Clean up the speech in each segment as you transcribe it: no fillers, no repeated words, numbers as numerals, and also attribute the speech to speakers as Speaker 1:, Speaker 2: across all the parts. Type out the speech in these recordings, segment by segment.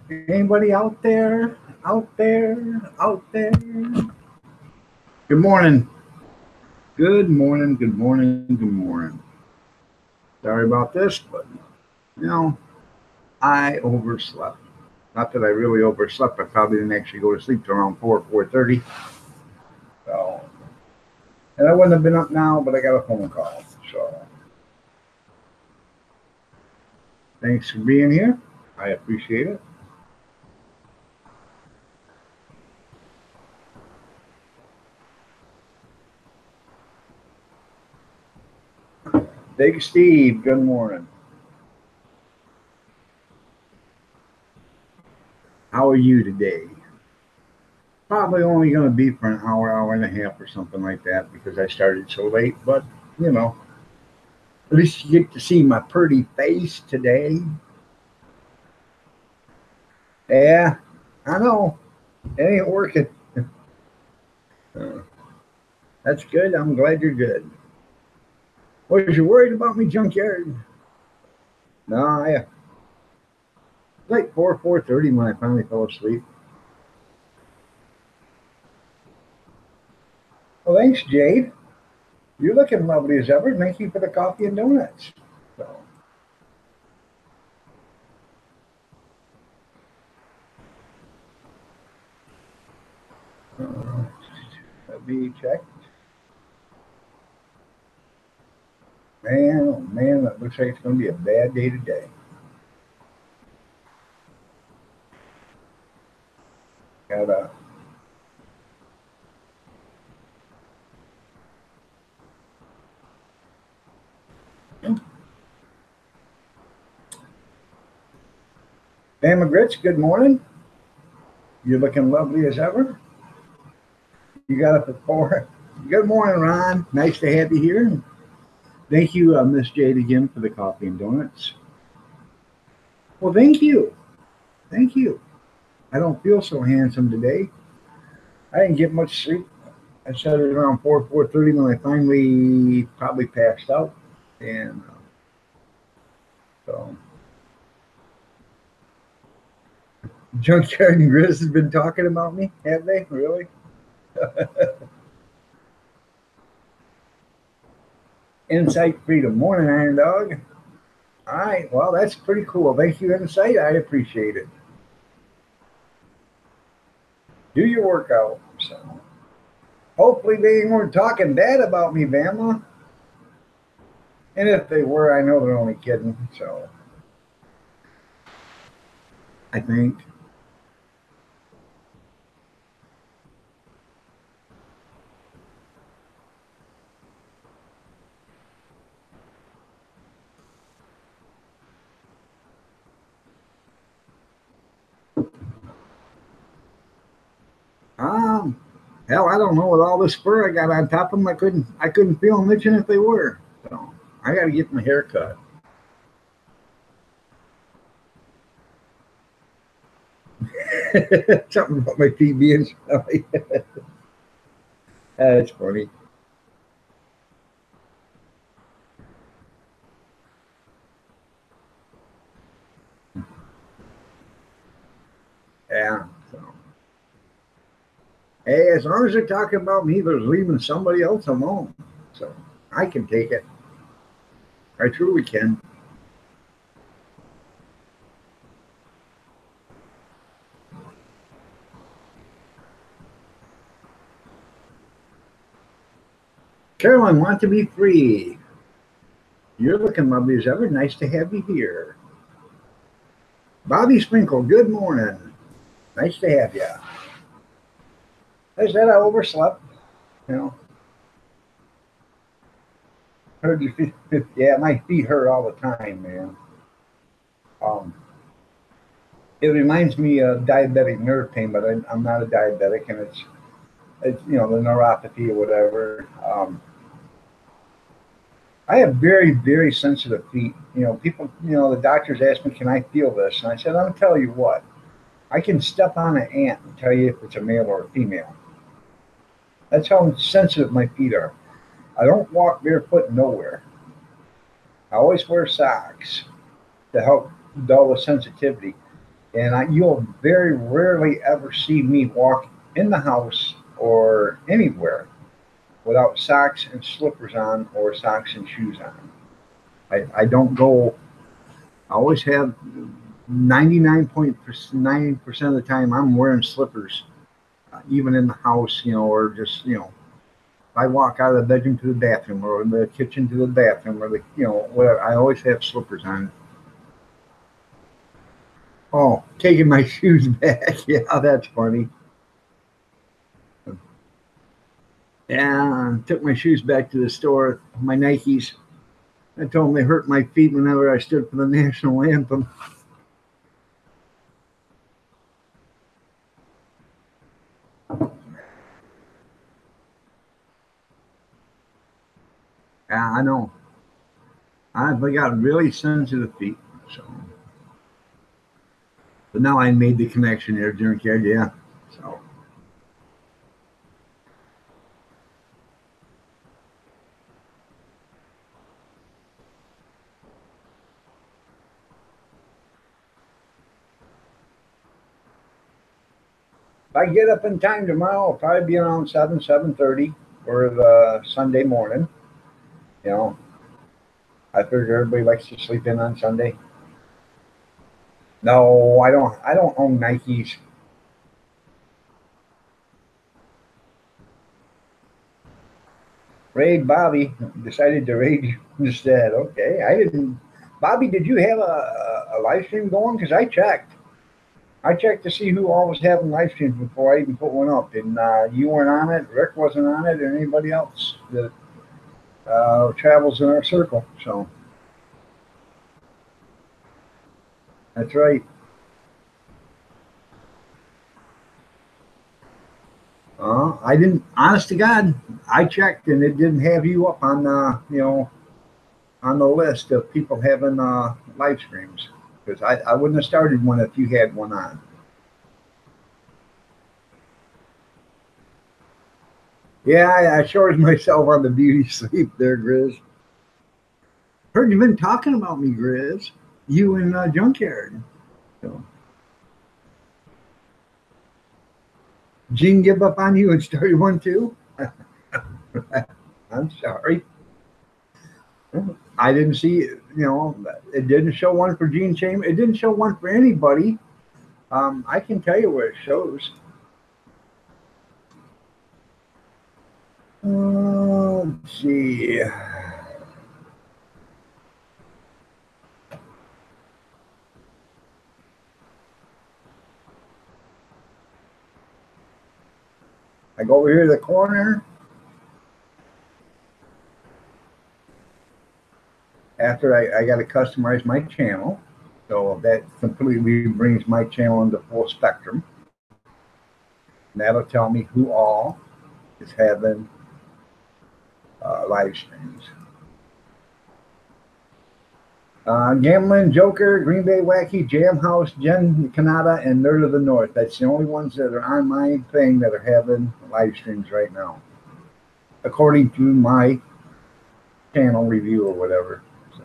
Speaker 1: Anybody out there? Out there? Out there? Good morning. Good morning. Good morning. Good morning. Sorry about this, but you know, I overslept. Not that I really overslept. I probably didn't actually go to sleep till around 4:30. So, and I wouldn't have been up now, but I got a phone call. So, thanks for being here. I appreciate it. Big Steve, good morning. How are you today? Probably only going to be for an hour, hour and a half, or something like that because I started so late. But you know, at least you get to see my pretty face today. Yeah, I know it ain't working. Uh, that's good. I'm glad you're good. Was you worried about me, junkyard? No, I like 4:30 when I finally fell asleep. Well, thanks, Jade. You're looking lovely as ever. Thank you for the coffee and donuts. So, uh, let me check. Man, oh man, that looks like it's going to be a bad day today. Got a Bama Grits, good morning. You're looking lovely as ever. You got up at 4. Good morning, Ron. Nice to have you here. Thank you, Miss Jade, again for the coffee and donuts. Well, thank you. Thank you. I don't feel so handsome today. I didn't get much sleep. I said it around 4:30 when I finally probably passed out. And so, Junkyard and Grizz has been talking about me, have they? Really? Insight Freedom. Morning, Iron Dog. All right. Well, that's pretty cool. Thank you, Insight. I appreciate it. Do your workout. So, hopefully, they weren't talking bad about me, Bama. And if they were, I know they're only kidding. So, I think. Um, Hell, I don't know. With all this fur I got on top of them, I couldn't feel them itching if they were. So, I got to get my hair cut. Something about my feet being smelly. That's funny. Yeah. So, hey, as long as they're talking about me, they're leaving somebody else alone. So I can take it. I truly can. Carolyn, want to be free. You're looking lovely as ever. Nice to have you here. Bobby Sprinkle, good morning. Nice to have you. I said I overslept. You know, heard your feet. Yeah, my feet hurt all the time, man. Um, it reminds me of diabetic nerve pain, but I'm not a diabetic, and it's the neuropathy or whatever. I have very, very sensitive feet. People, the doctors asked me, can I feel this? And I said, I'm going to tell you what. I can step on an ant and tell you if it's a male or a female. That's how sensitive my feet are. I don't walk barefoot nowhere. I always wear socks to help dull the sensitivity. And you'll very rarely ever see me walk in the house or anywhere without socks and slippers on or socks and shoes on. I don't go, I always have 99.9% of the time I'm wearing slippers, even in the house, or just, if I walk out of the bedroom to the bathroom or the kitchen to the bathroom or whatever, I always have slippers on. Oh, taking my shoes back. Yeah, that's funny. Yeah, took my shoes back to the store, my Nikes. I told them they hurt my feet whenever I stood for the national anthem. Yeah, I know. I've got really sensitive feet, so. But now I made the connection there, Junkyard. Yeah. So if I get up in time tomorrow, I'll probably be around 7:30 for the Sunday morning. You know, I figure everybody likes to sleep in on Sunday. No, I don't. I don't own Nikes. Raid Bobby decided to raid you instead. Okay, I didn't. Bobby, did you have a live stream going? Because I checked. I checked to see who all was having live streams before I even put one up, and you weren't on it. Rick wasn't on it, or anybody else that travels in our circle. So that's right. I didn't. Honest to God, I checked, and it didn't have you up on on the list of people having live streams because I wouldn't have started one if you had one on. Yeah, I shorted myself on the beauty sleep there, Grizz. Heard you've been talking about me, Grizz. You and Junkyard. So, Gene give up on you and started one too? I'm sorry. I didn't see, it didn't show one for Gene Chamber. It didn't show one for anybody. I can tell you where it shows. Let's see. I go over here to the corner. After I got to customize my channel. So that completely brings my channel into full spectrum. And that'll tell me who all is having live streams. Gambling, Joker, Green Bay Wacky, Jam House, Jen Canada, and Nerd of the North. That's the only ones that are on my thing that are having live streams right now, according to my channel review or whatever. So,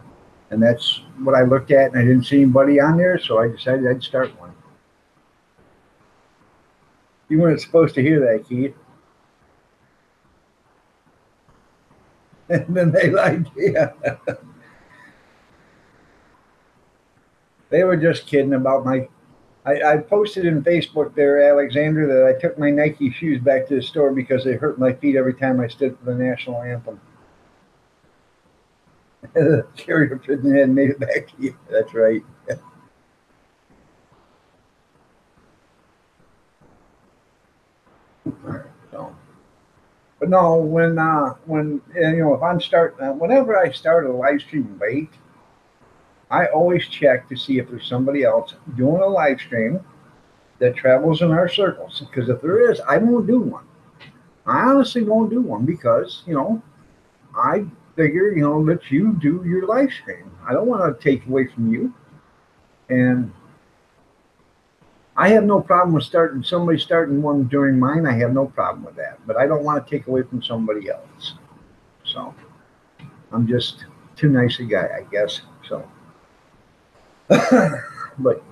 Speaker 1: and that's what I looked at, and I didn't see anybody on there, so I decided I'd start one. You weren't supposed to hear that, Keith. And then they like, yeah. They were just kidding about my. I posted in Facebook there, Alexander, that I took my Nike shoes back to the store because they hurt my feet every time I stood for the national anthem. Carrier prison had made it back to you. That's right. So, but no, when if I'm starting, whenever I start a live stream late, I always check to see if there's somebody else doing a live stream that travels in our circles. Because if there is, I won't do one. I honestly won't do one because I figure let you do your live stream. I don't want to take away from you, and I have no problem with somebody starting one during mine. I have no problem with that, but I don't want to take away from somebody else. So I'm just too nice a guy, I guess. So But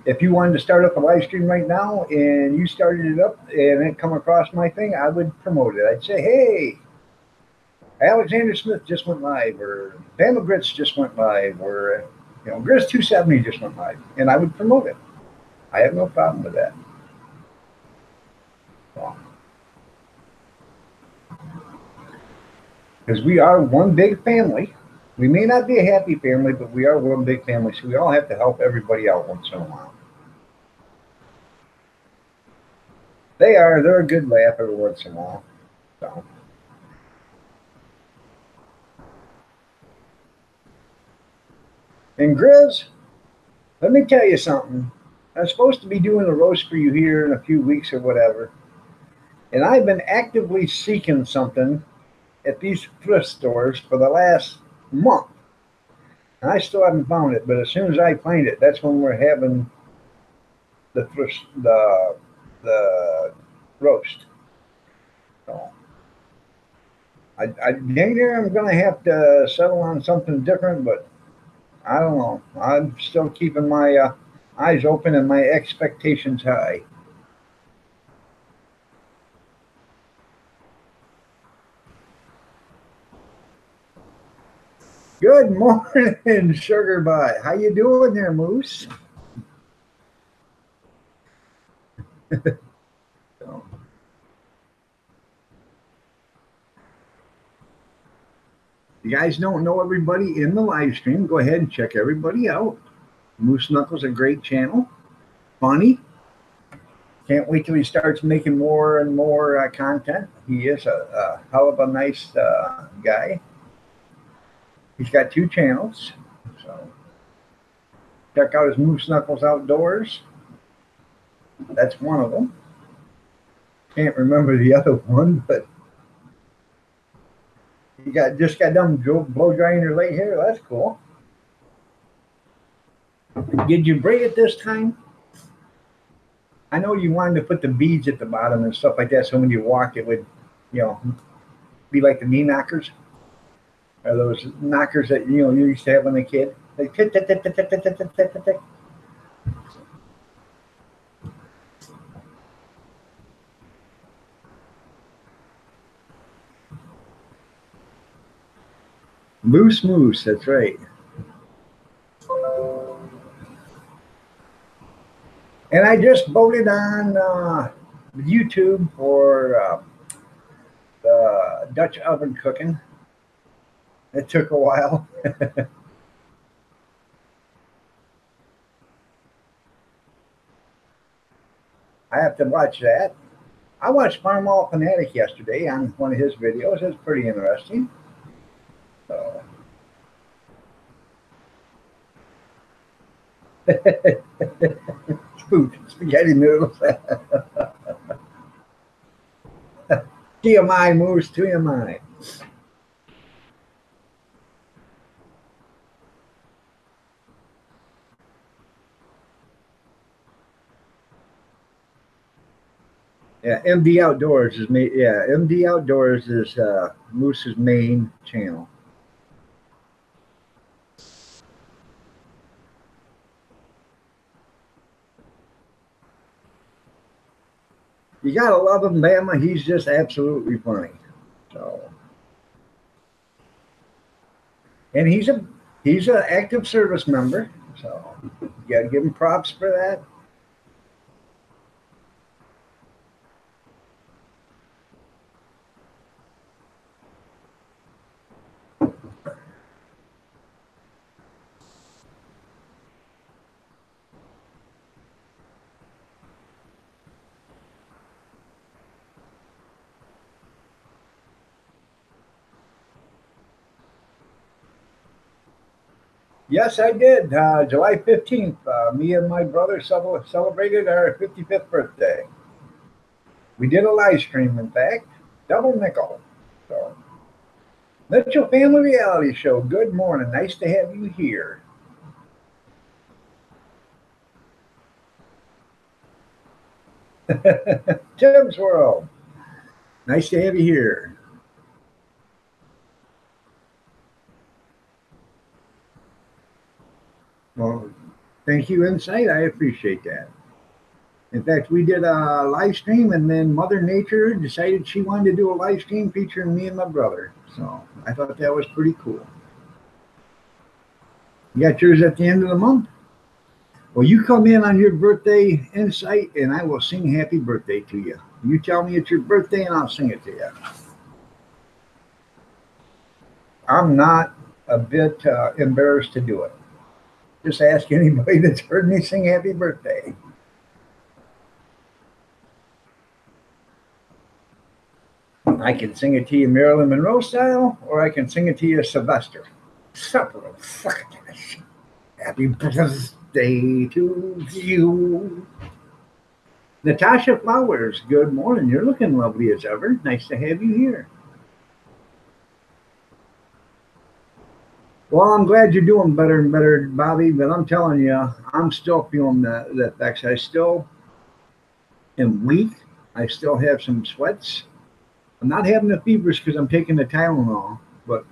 Speaker 1: if you wanted to start up a live stream right now and you started it up and it come across my thing, I would promote it. I'd say, hey, Alexander Smith just went live, or Bama Grits just went live, or Grizz 270 just went live, and I would promote it. I have no problem with that. Because we are one big family. We may not be a happy family, but we are one big family, so we all have to help everybody out once in a while. They're a good laugh every once in a while. So. And Grizz, let me tell you something. I'm supposed to be doing a roast for you here in a few weeks or whatever. And I've been actively seeking something at these thrift stores for the last month. And I still haven't found it, but as soon as I find it, that's when we're having the roast. So I dang near I'm gonna have to settle on something different, but I don't know. I'm still keeping my eyes open and my expectations high. Good morning, Sugar Butt. How you doing there, Moose? So, you guys don't know everybody in the live stream, go ahead and check everybody out. Moose Knuckles, a great channel. Funny. Can't wait till he starts making more and more content. He is a hell of a nice guy. He's got 2 channels. So check out his Moose Knuckles Outdoors. That's one of them. Can't remember the other one, but you just got done blow drying your late hair. That's cool. Did you braid it this time? I know you wanted to put the beads at the bottom and stuff like that, so when you walk, it would, be like the knee knockers, or those knockers that you used to have when a kid. Like tick, tick, tick, tick, tick, tick, tick, tick, tick, tick. Moose, that's right. And I just voted on YouTube for the Dutch oven cooking. It took a while. I have to watch that. I watched Farm All Fanatic yesterday on one of his videos. It was pretty interesting. So. Spaghetti noodles. TMI, Moose, TMI. Yeah, MD Outdoors is me. Yeah, MD Outdoors is Moose's main channel. You gotta love him, Bama. He's just absolutely funny. So, and he's an active service member. So, you gotta give him props for that. Yes, I did. July 15th, me and my brother celebrated our 55th birthday. We did a live stream, in fact, double nickel. So, Mitchell Family Reality Show. Good morning. Nice to have you here. Tim's World. Nice to have you here. Well, Thank you, Insight. I appreciate that. In fact, we did a live stream, and then Mother Nature decided she wanted to do a live stream featuring me and my brother. So I thought that was pretty cool. You got yours at the end of the month? Well, you come in on your birthday, Insight, and I will sing happy birthday to you. You tell me it's your birthday, and I'll sing it to you. I'm not a bit embarrassed to do it. Just ask anybody that's heard me sing happy birthday. I can sing it to you Marilyn Monroe style, or I can sing it to you Sylvester. Happy birthday to you. Natasha Flowers, good morning. You're looking lovely as ever. Nice to have you here. Well, I'm glad you're doing better and better, Bobby, but I'm telling you, I'm still feeling the effects. I still am weak. I still have some sweats. I'm not having the fevers because I'm taking the Tylenol, but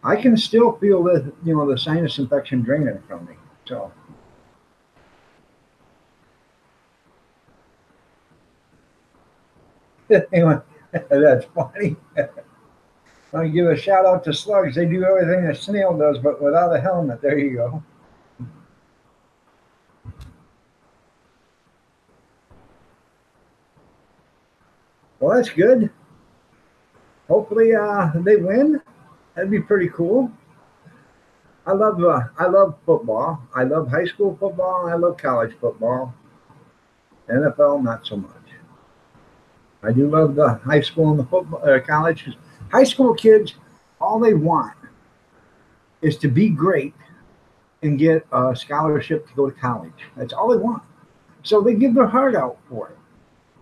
Speaker 1: I can still feel the sinus infection draining from me. So anyway, that's funny. I give a shout out to slugs. They do everything a snail does, but without a helmet. There you go. Well, that's good. Hopefully, they win. That'd be pretty cool. I love football. I love high school football. I love college football. NFL, not so much. I do love the high school and the football, college. High school kids, all they want is to be great and get a scholarship to go to college. That's all they want. So they give their heart out for it.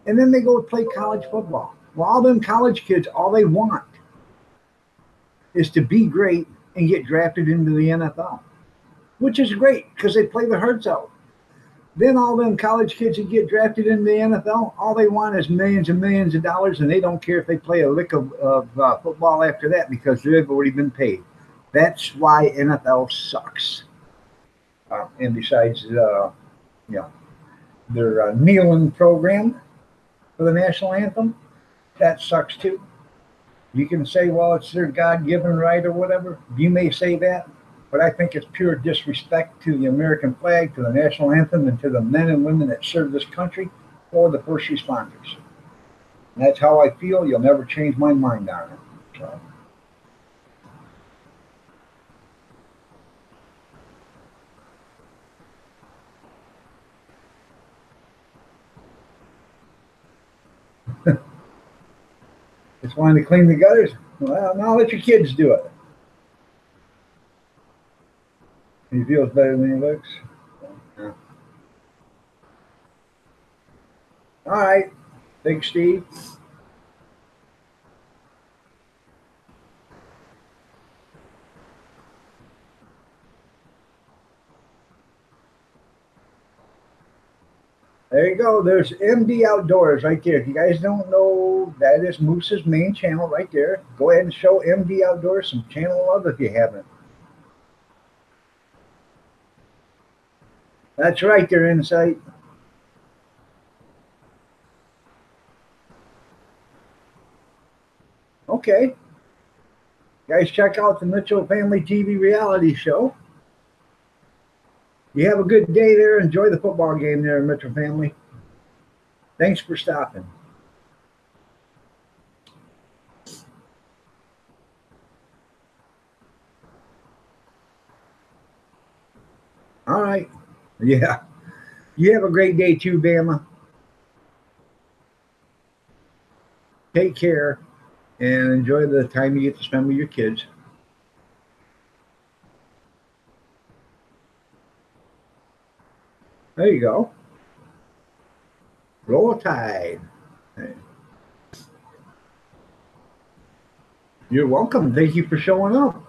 Speaker 1: And then they go play college football. Well, all them college kids, all they want is to be great and get drafted into the NFL, which is great because they play their hearts out. Then all them college kids that get drafted into the NFL, all they want is millions and millions of dollars, and they don't care if they play a lick of football after that because they've already been paid. That's why NFL sucks. And besides, their kneeling program for the national anthem, that sucks too. You can say, well, it's their God-given right or whatever. You may say that, but I think it's pure disrespect to the American flag, to the national anthem, and to the men and women that serve this country or the first responders. And that's how I feel. You'll never change my mind on it. So. Just wanting to clean the gutters? Well, now let your kids do it. He feels better than he looks. Yeah. All right, Big Steve. There you go. There's MD Outdoors right there. If you guys don't know, that is Moose's main channel right there. Go ahead and show MD Outdoors some channel love if you haven't. That's right there, Insight. Okay. Guys, check out the Mitchell Family TV reality show. You have a good day there. Enjoy the football game there, Mitchell Family. Thanks for stopping. All right. Yeah. You have a great day too, Bama. Take care and enjoy the time you get to spend with your kids. There you go. Roll Tide. You're welcome. Thank you for showing up.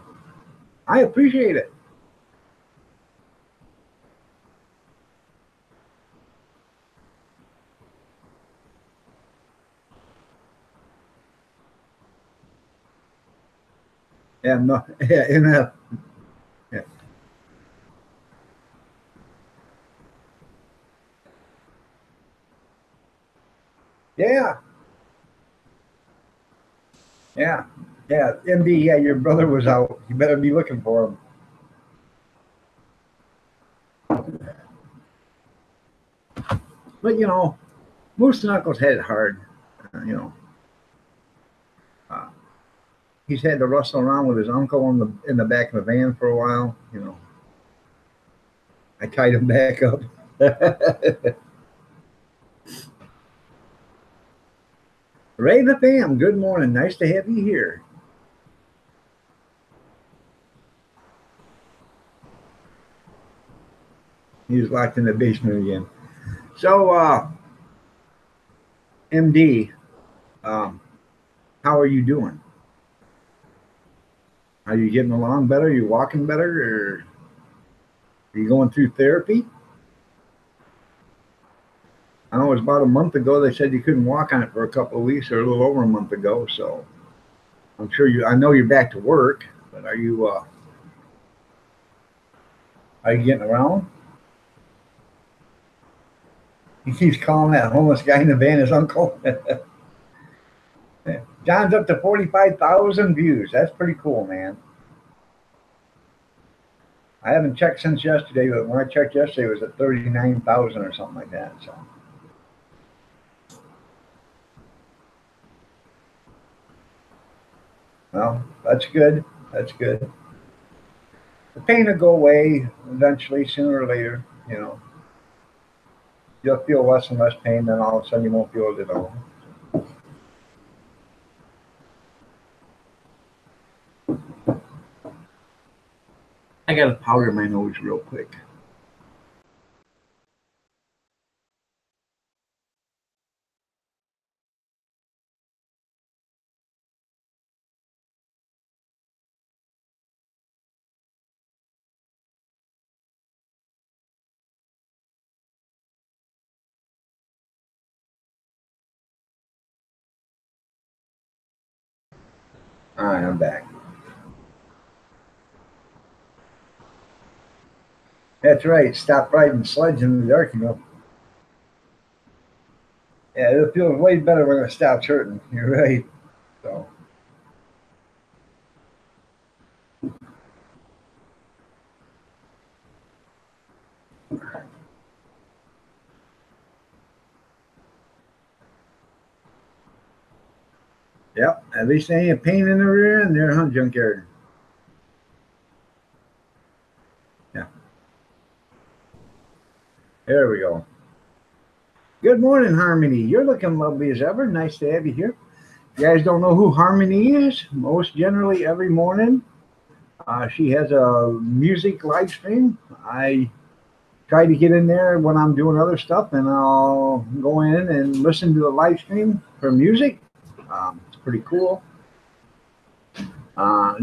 Speaker 1: I appreciate it. And yeah, Yeah, yeah, yeah. MD, yeah, your brother was out. You better be looking for him. But Moose Knuckles had it hard. Uh, you know, uh, he's had to wrestle around with his uncle in the back of the van for a while. I tied him back up. Ray the Fam, good morning. Nice to have you here. He was locked in the basement again. So, MD, um, how are you doing? Are you getting along better? Are you walking better? Or are you going through therapy? I know it was about a month ago they said you couldn't walk on it for a couple of weeks, or a little over a month ago. So I'm sure I know you're back to work, but are you getting around? He keeps calling that homeless guy in the van his uncle. John's up to 45,000 views. That's pretty cool, man. I haven't checked since yesterday, but when I checked yesterday, it was at 39,000 or something like that. So, well, that's good. That's good. The pain will go away eventually, sooner or later. You'll feel less and less pain, then all of a sudden you won't feel it at all. I got to powder my nose real quick. All right, I'm back. That's right. Stop riding sleds in the dark. Yeah, it'll feel way better when it stops hurting. You're right. So, yep. At least they ain't a pain in the rear end there, huh, junkyard? Yeah. There we go. Good morning, Harmony. You're looking lovely as ever. Nice to have you here. You guys don't know who Harmony is? Most generally, every morning, she has a music live stream. I try to get in there when I'm doing other stuff, and I'll go in and listen to the live stream for music. It's pretty cool.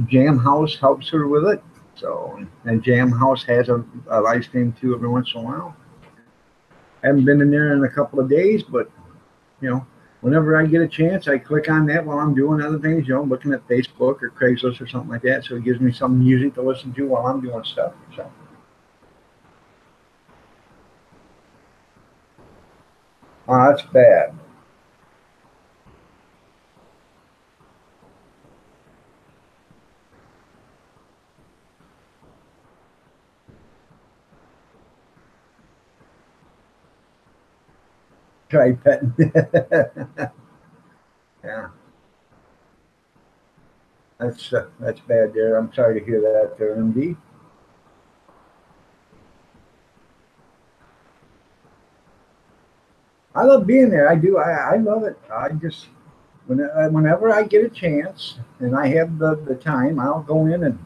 Speaker 1: Jam House helps her with it. So, and Jam House has a live stream too every once in a while. I haven't been in there in a couple of days, but you know, whenever I get a chance, I click on that while I'm doing other things, looking at Facebook or Craigslist or something like that. So it gives me some music to listen to while I'm doing stuff. So, that's bad. Try petting. Yeah, that's bad there. I'm sorry to hear that there, MD. I love being there. I do. I love it. I just whenever I get a chance and I have the time, I'll go in and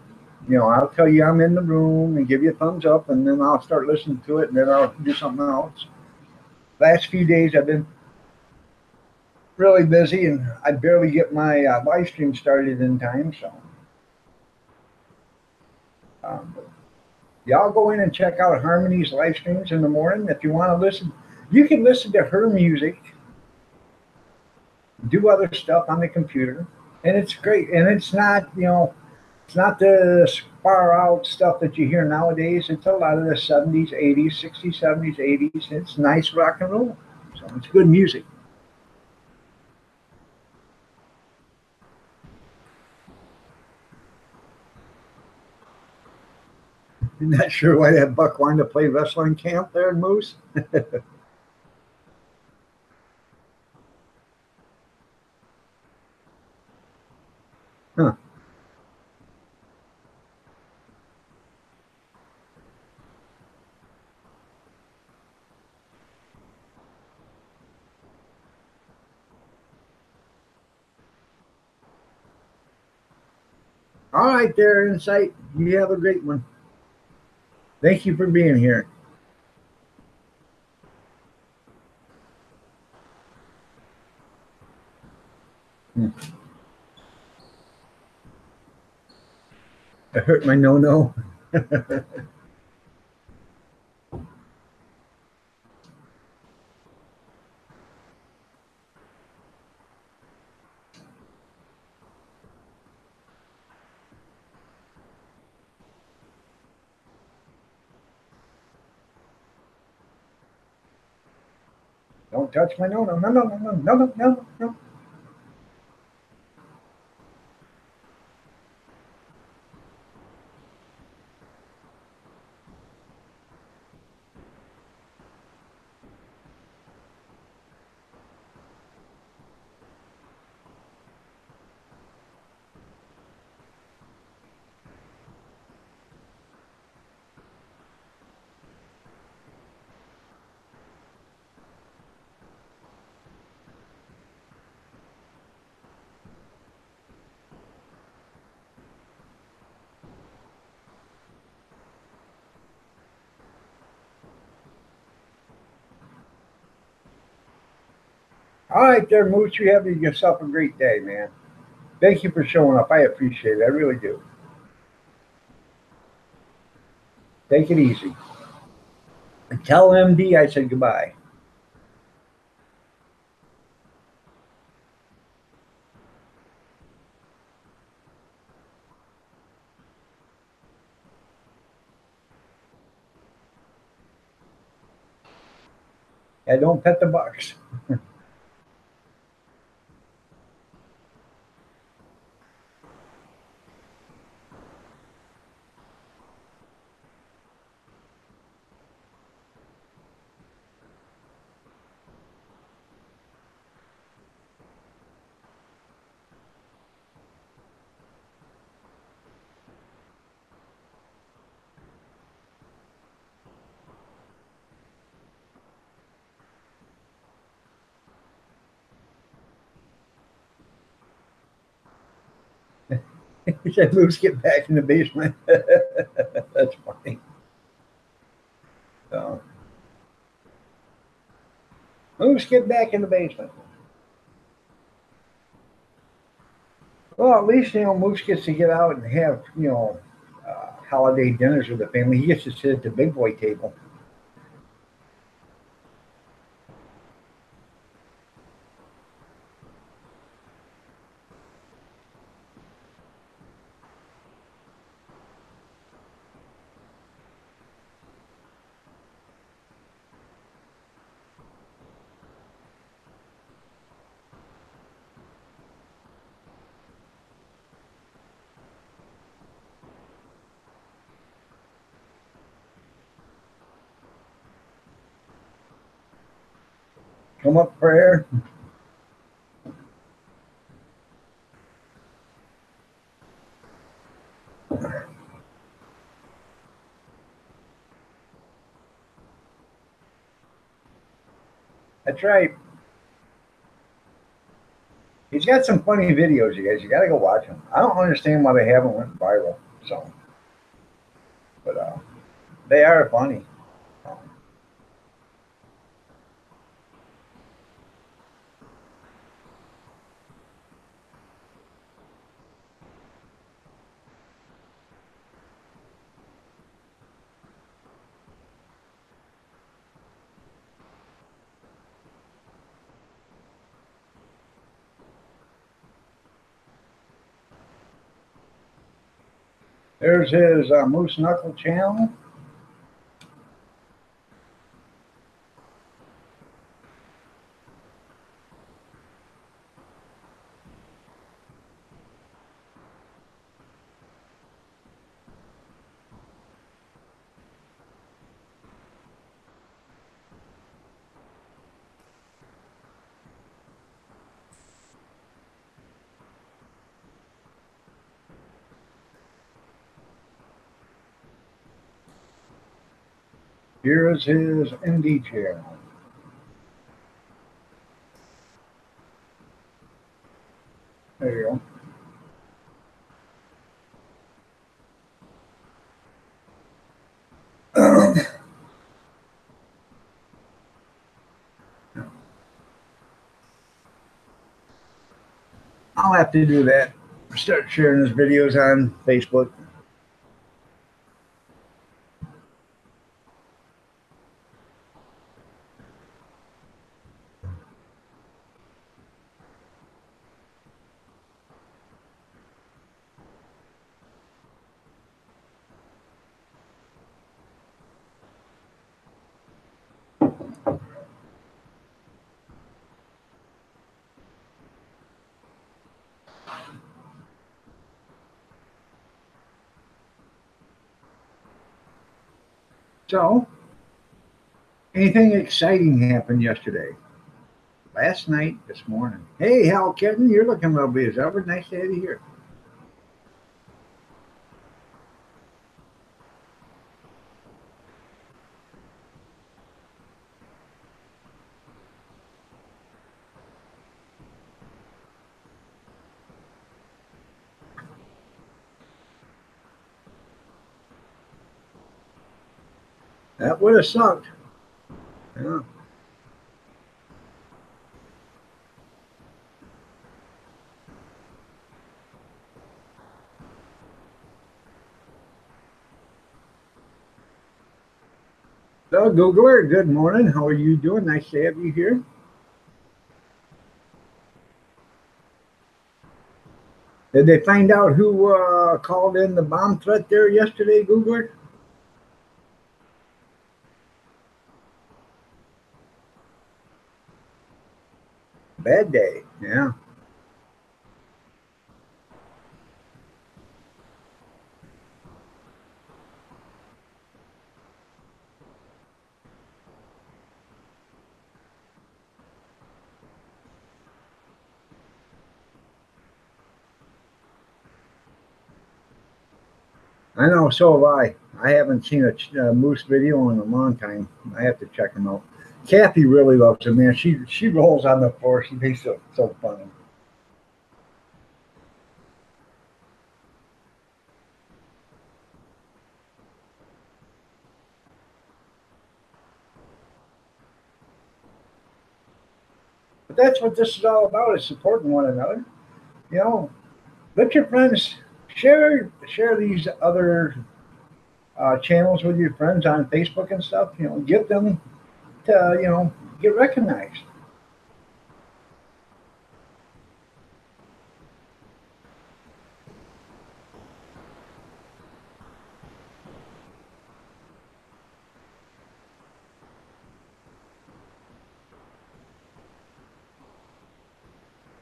Speaker 1: I'll tell you I'm in the room and give you a thumbs up, and then I'll start listening to it, and then I'll do something else. Last few days I've been really busy, and I barely get my live stream started in time. So, but y'all go in and check out Harmony's live streams in the morning if you want to listen. You can listen to her music, do other stuff on the computer, and it's great. And it's not the far out stuff that you hear nowadays. It's a lot of the 70s, 80s, 60s, 70s, 80s. It's nice rock and roll. So it's good music. Not sure why that buck wanted to play wrestling camp there in Moose. Huh. All right, there, Insight. You have a great one. Thank you for being here. Hmm. I hurt my no. Don't touch my no. No. All right, there, Moose. You have yourself a great day, man. Thank you for showing up. I appreciate it. I really do. Take it easy. And tell MD I said goodbye. And don't pet the bucks. He said, Moose, get back in the basement. That's funny. So, Moose, get back in the basement. Well, at least, Moose gets to get out and have, holiday dinners with the family. He gets to sit at the big boy table. Come up for air. That's right. He's got some funny videos, you guys. You got to go watch them. I don't understand why they haven't went viral. So, but they are funny. Um, There's his Moose Knuckle channel. Here is his ND chair. There you go. I'll have to do that. Start sharing his videos on Facebook. So, anything exciting happened yesterday? Last night, this morning. Hey, Hal Kitten, you're looking lovely as ever. Nice to have you here. That would have sucked. Yeah. So, Googler, good morning. How are you doing? Nice to have you here. Did they find out who called in the bomb threat there yesterday, Googler? Bad day. Yeah. I know, so have I. I haven't seen a moose video in a long time. I have to check them out. Kathy really loves him, man. She rolls on the floor. She thinks so funny. But that's what this is all about: is supporting one another. You know, let your friends share these other channels with your friends on Facebook and stuff. You know, get them to get recognized.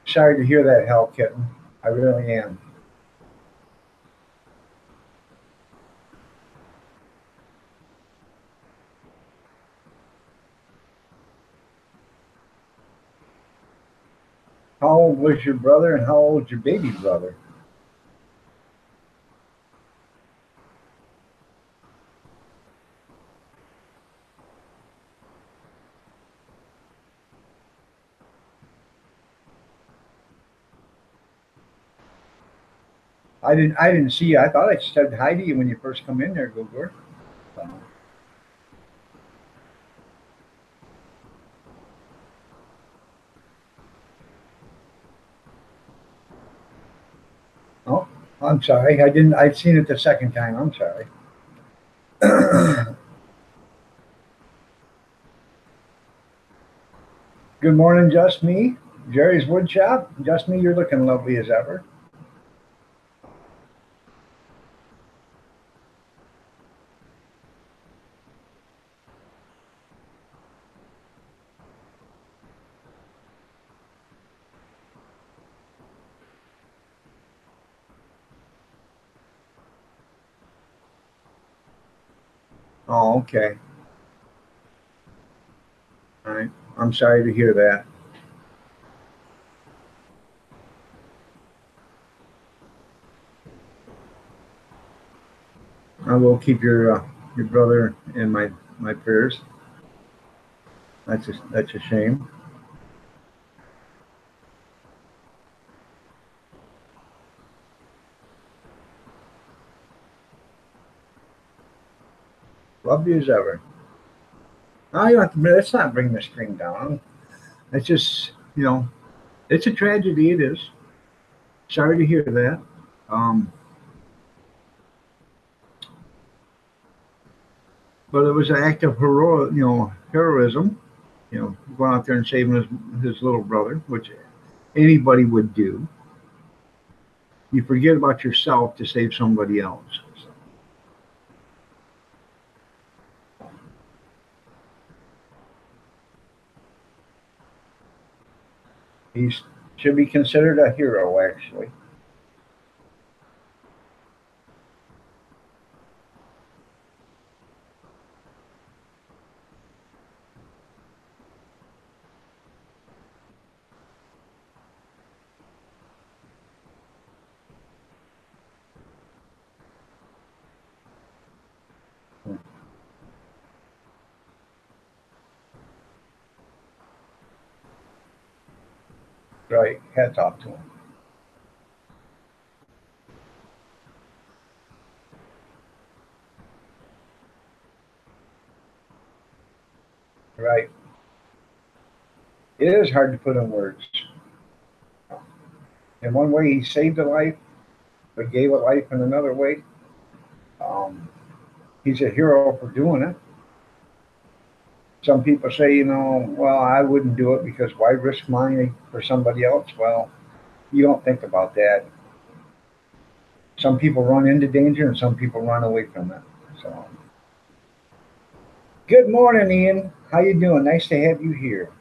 Speaker 1: Sorry to hear that, Hell Kitten. I really am. How old was your brother, and how old your baby brother? I didn't see you. I thought I said hi to you when you first come in there, Googler. Oh, I'm sorry. I didn't. I've seen it the second time. I'm sorry. Good morning, just me. Jerry's Woodshop. Just me. You're looking lovely as ever. Oh, okay. All right. I'm sorry to hear that. I will keep your brother in my my prayers. That's a shame. Love you as ever. Oh, you don't have to, let's not bring the string down. It's just, it's a tragedy. It is. Sorry to hear that. Um, but it was an act of heroism. Going out there and saving his little brother, which anybody would do. You forget about yourself to save somebody else. He should be considered a hero, actually. Right. Hats off to him. Right. It is hard to put in words. In one way, he saved a life, but gave a life in another way. Um, he's a hero for doing it. Some people say, well, I wouldn't do it because why risk mine for somebody else? Well, you don't think about that. Some people run into danger and some people run away from it. So, good morning, Ian. How you doing? Nice to have you here.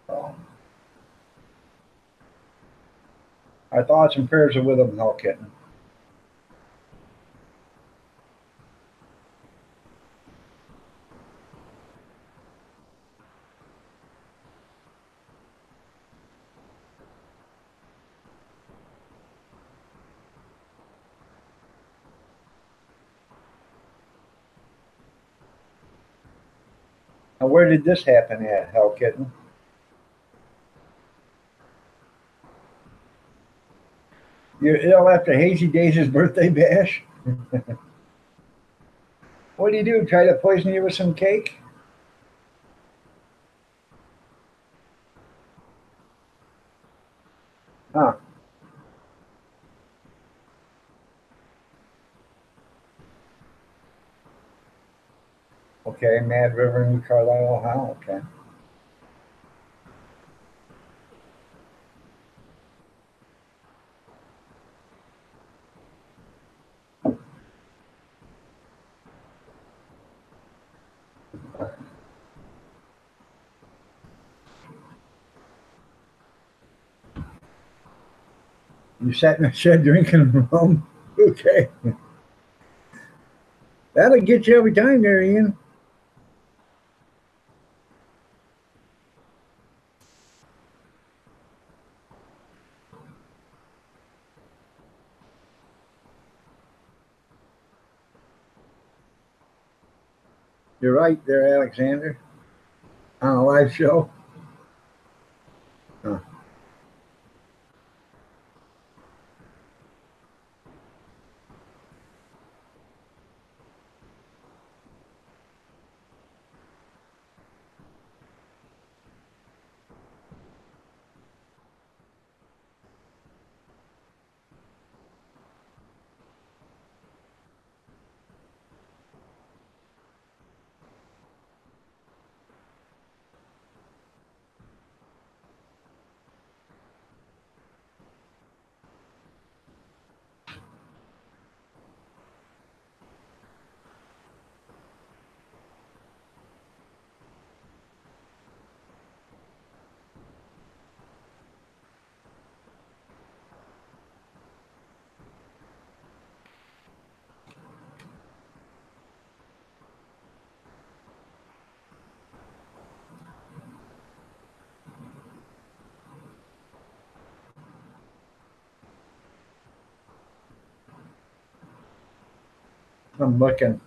Speaker 1: Um, our thoughts and prayers are with him, Hell Kitten. Now, where did this happen at, Hell Kitten? You're ill after Hazy Daisy's birthday bash? What do you do? Try to poison you with some cake? Huh. Okay, Mad River, New Carlisle, Ohio. Okay. You sat in a shed drinking rum? Okay. That'll get you every time there, Ian. You're right there, Alexander. On a live show. Huh. I'm looking.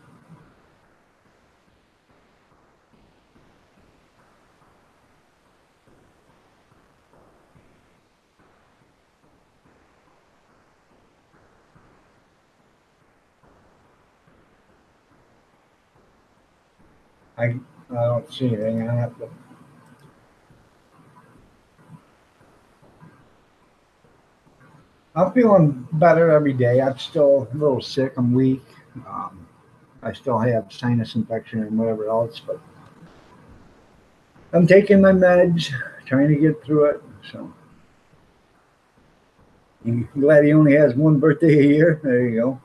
Speaker 1: I don't see anything. I have to. I'm feeling better every day. I'm still a little sick. I'm weak. Um, I still have sinus infection and whatever else, but I'm taking my meds, trying to get through it. So I'm glad he only has one birthday a year. There you go.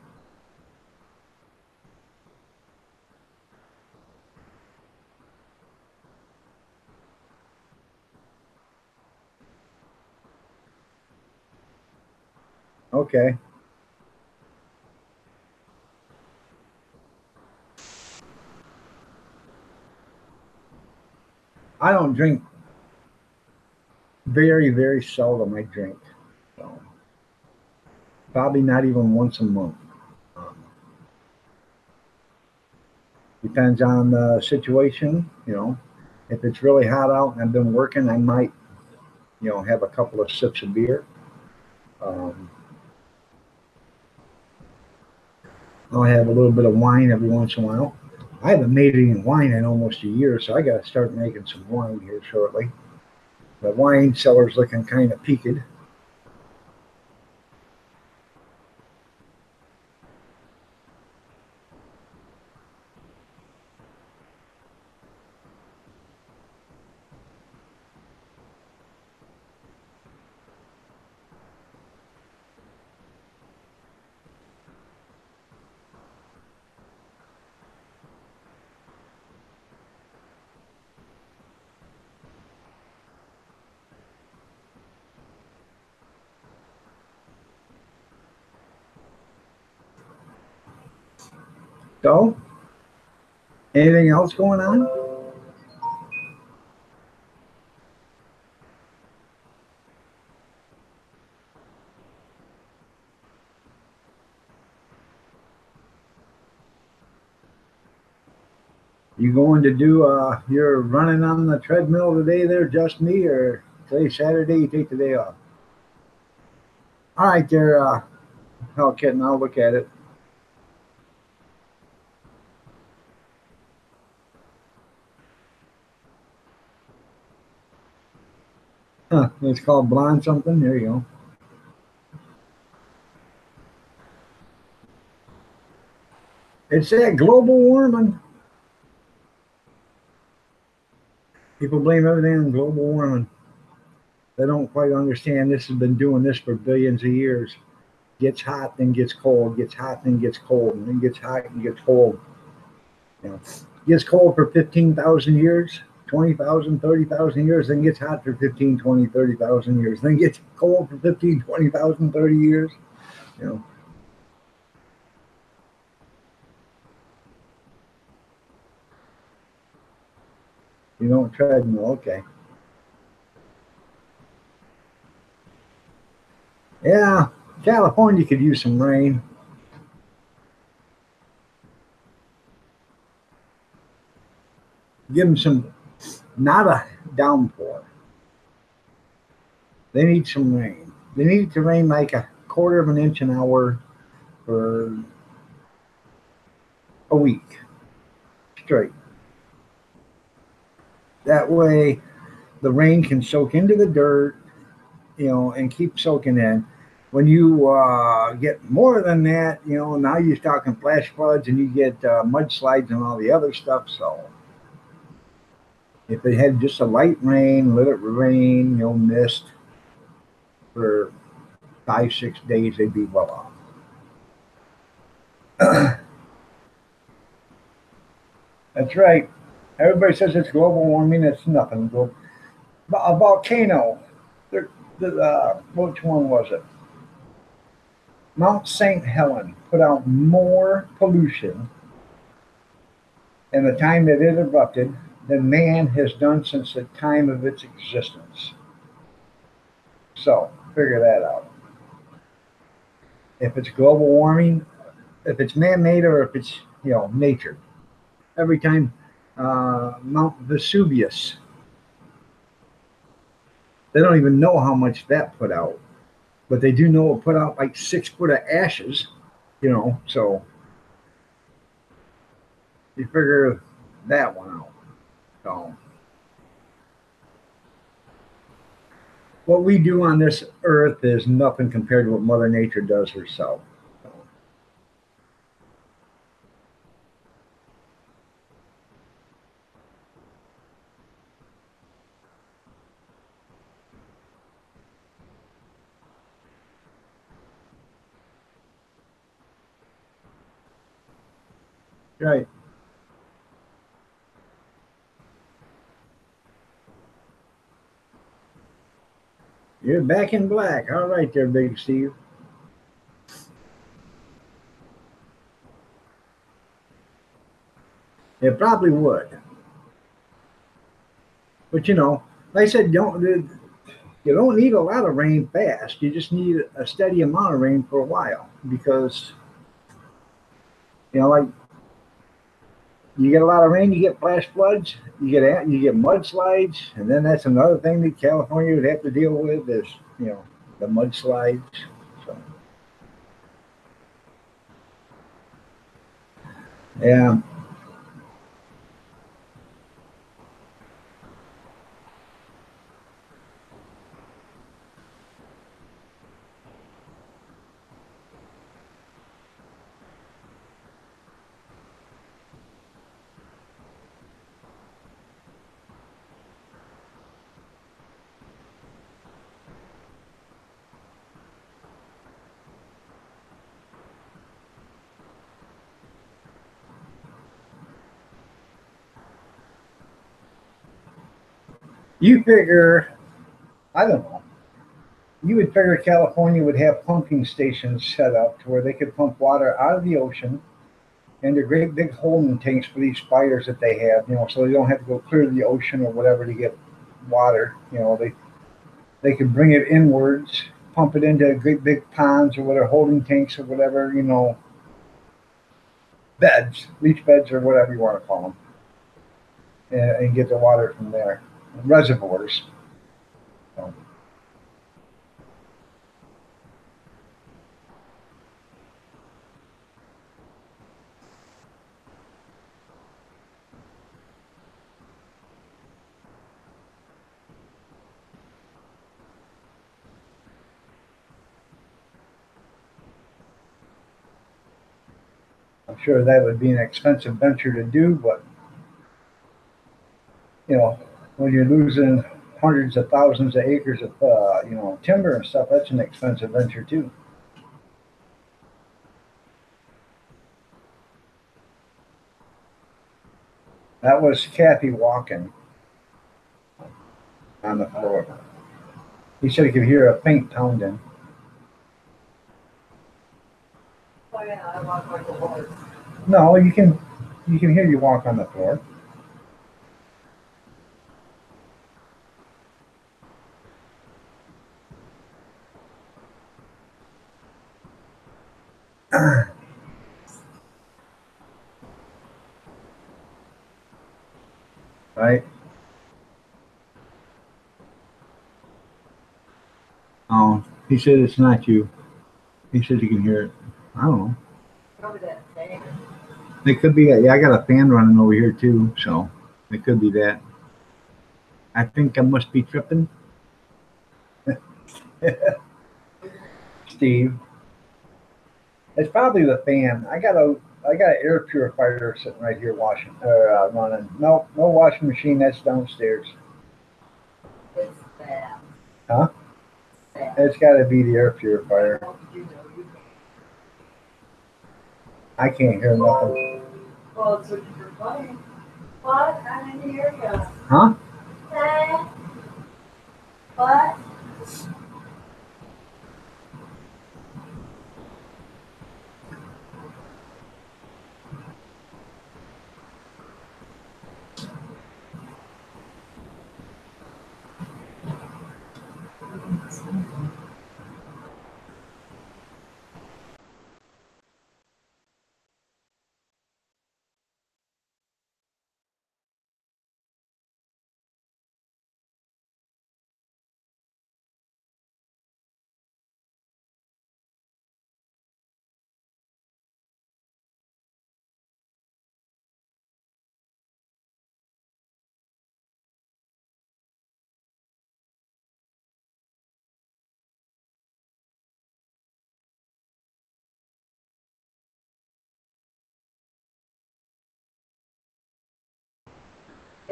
Speaker 1: Okay. I don't drink very, very seldom. I drink. So probably not even once a month. Um, Depends on the situation. If it's really hot out and I've been working, I might, have a couple of sips of beer. Um, I'll have a little bit of wine every once in a while. I haven't made any wine in almost a year, so I got to start making some wine here shortly. The wine cellar's looking kind of peaked. So, anything else going on? You going to do? You're running on the treadmill today? There, just me, or today Saturday? You take the day off. All right, there, Hell Kitten. I'll look at it. Huh, it's called Blonde something. There you go. It's that global warming. People blame everything on global warming. They don't quite understand this has been doing this for billions of years. Gets hot, then gets cold, gets hot, then gets cold, and then gets hot and gets cold. Gets cold for 15,000 years, 20,000, 30,000 years, then gets hot for 15, 20, 30,000 years, then gets cold for 15, 20,000, 30 years. You know, you don't treadmill, okay. Yeah, California could use some rain. Give them some, not a downpour. They need some rain. They need it to rain like a quarter of an inch an hour for a week straight. That way, the rain can soak into the dirt, and keep soaking in. When you get more than that, now you're talking flash floods and you get mudslides and all the other stuff. So if it had just a light rain, let it rain, mist for 5, 6 days, they'd be well off. That's right. Everybody says it's global warming. It's nothing. A volcano. Which one was it? Mount St. Helen put out more pollution in the time that it erupted than man has done since the time of its existence. So figure that out. If it's global warming, if it's man-made or if it's nature. Every time Mount Vesuvius, they don't even know how much that put out, but they do know it put out like 6 foot of ashes. So you figure that one out. So what we do on this earth is nothing compared to what Mother Nature does herself. Right. You're back in black. All right there, Big Steve. It probably would. But like I said, you don't need a lot of rain fast. You just need a steady amount of rain for a while because like you get a lot of rain, you get flash floods, you get mudslides, and then that's another thing that California would have to deal with is the mudslides. So yeah, you figure I don't know. You would figure California would have pumping stations set up to where they could pump water out of the ocean and they're great big holding tanks for these fires that they have, so they don't have to go clear to the ocean or whatever to get water. They could bring it inwards, pump it into great big ponds or whatever holding tanks or whatever, beds, leach beds or whatever you want to call them, and get the water from there, reservoirs. So, I'm sure that would be an expensive venture to do, but you know, when you're losing hundreds of thousands of acres of timber and stuff, that's an expensive venture too. That was Kathy walking on the floor. He said he could hear a faint pounding. No, you can hear you walk on the floor. Right? Oh, he said it's not you. He said you can hear it. I don't know. It could be. Yeah, I got a fan running over here too, so it could be that. I think I must be tripping, Steve. It's probably the fan. I got an air purifier sitting right here washing or running. No, no washing machine. That's downstairs. Huh? It's got to be the air purifier. I can't hear nothing. Huh?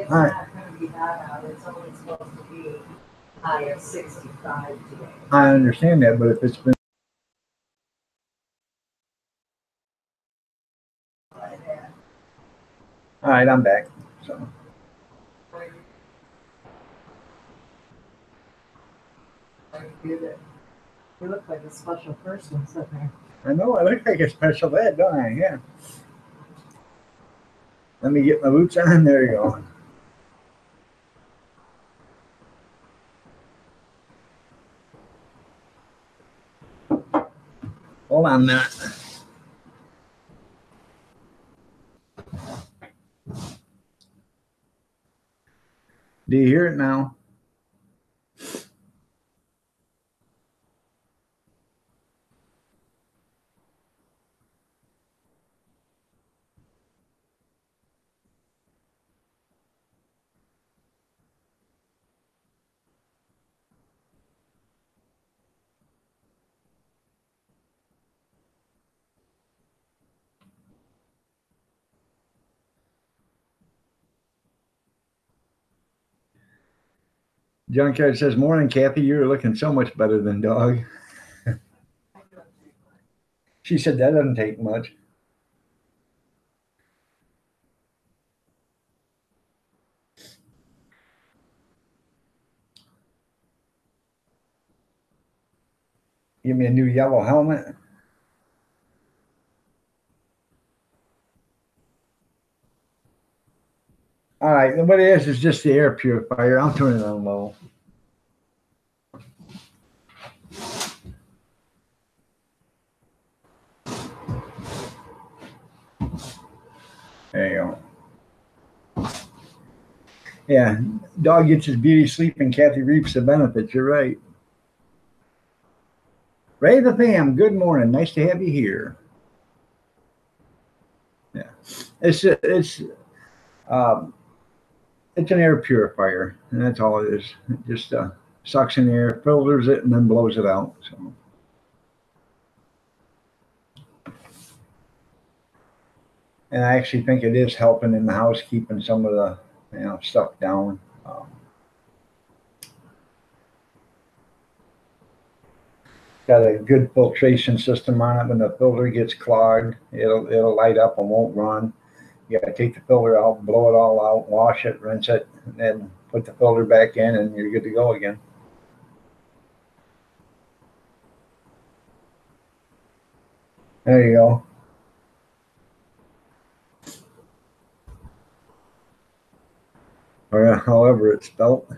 Speaker 2: It's
Speaker 1: All right.
Speaker 2: not gonna be that out, it's only supposed to be high of 65 today.
Speaker 1: I understand that, but if it's been all right, I'm back. So
Speaker 2: You look like a special person sitting there.
Speaker 1: I know I look like a special ed, don't I? Yeah. Let me get my boots on. There you go. Hold on a minute. Do you hear it now? Junkyard says, "Morning, Kathy. You're looking so much better than Dog." She said that doesn't take much. Give me a new yellow helmet. All right, what it is just the air purifier. I'll turn it on low. There you go. Yeah, Dog gets his beauty sleep and Kathy reaps the benefits. You're right. Ray the fam, good morning. Nice to have you here. Yeah, um, it's an air purifier, and that's all it is. It just sucks in air, filters it, and then blows it out. So. And I actually think it is helping in the house, keeping some of the stuff down. Got a good filtration system on it. When the filter gets clogged, it'll light up and won't run. You got to take the filter out, blow it all out, wash it, rinse it, and then put the filter back in, and you're good to go again. There you go. Or however it's spelt.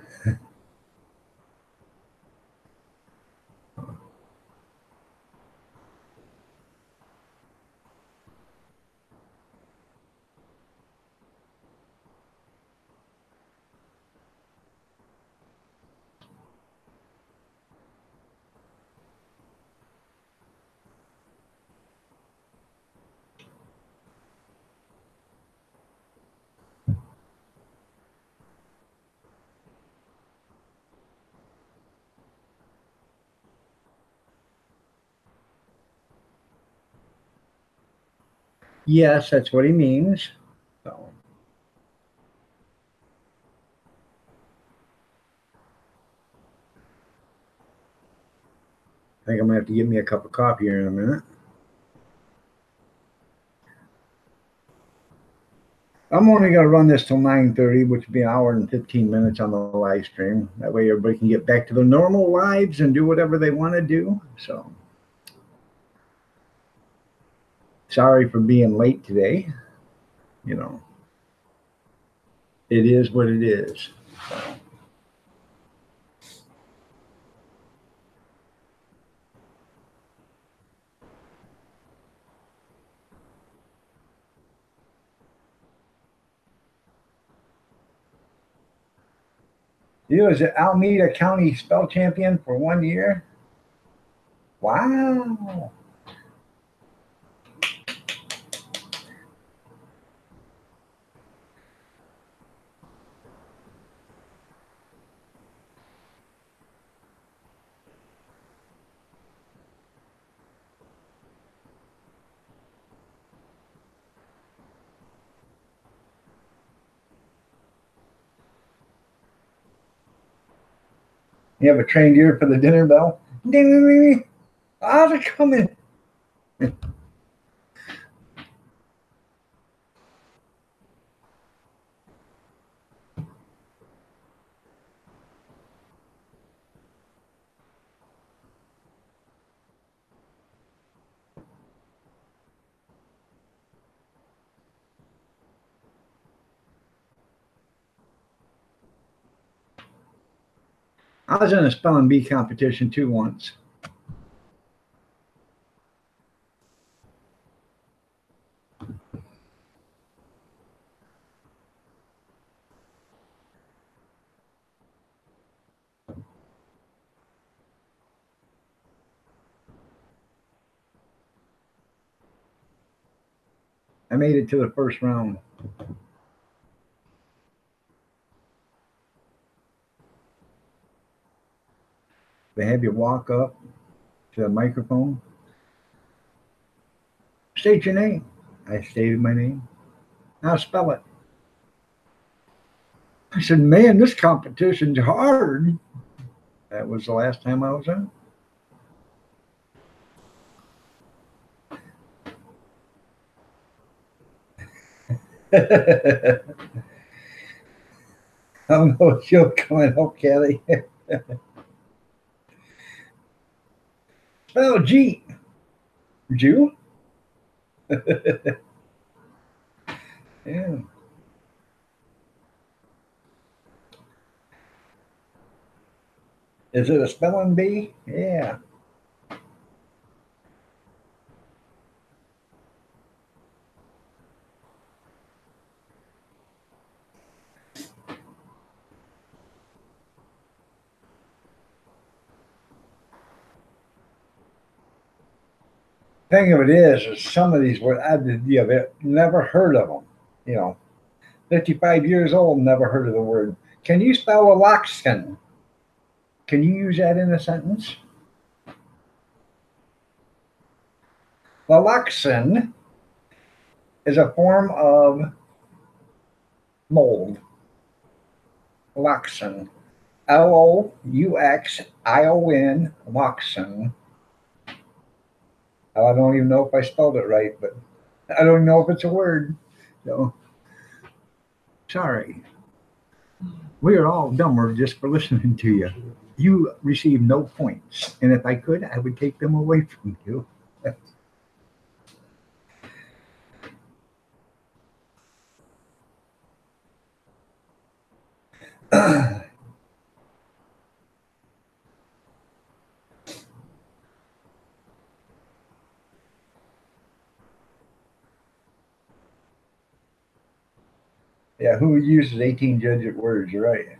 Speaker 1: Yes, that's what he means. So. I think I'm gonna have to get me a cup of coffee here in a minute. I'm only gonna run this till 9:30, which would be an hour and 15 minutes on the live stream. That way everybody can get back to their normal lives and do whatever they want to do. So sorry for being late today. It is what it is. So. You was an Alameda County spell champion for 1 year. Wow. You have a trained ear for the dinner bell. Ding, ding, ding, ding. How's it coming? I was in a spelling bee competition too once. I made it to the first round. They have you walk up to the microphone. State your name. I stated my name. Now spell it. I said, man, this competition's hard. That was the last time I was in. I don't know if you'll come and help Kathy. Spell G. Jew? Yeah. Is it a spelling bee? Yeah. Thing of it is some of these words I've never heard of them. You know, 55 years old, never heard of the word. Can you spell Aloxan? Can you use that in a sentence? Aloxan is a form of mold. Aloxan. Louxion. Aloxan. I don't even know if I spelled it right, but I don't know if it's a word. So, sorry. We are all dumber just for listening to you. You receive no points. And if I could, I would take them away from you. Yeah, who uses 18-digit words? You're right.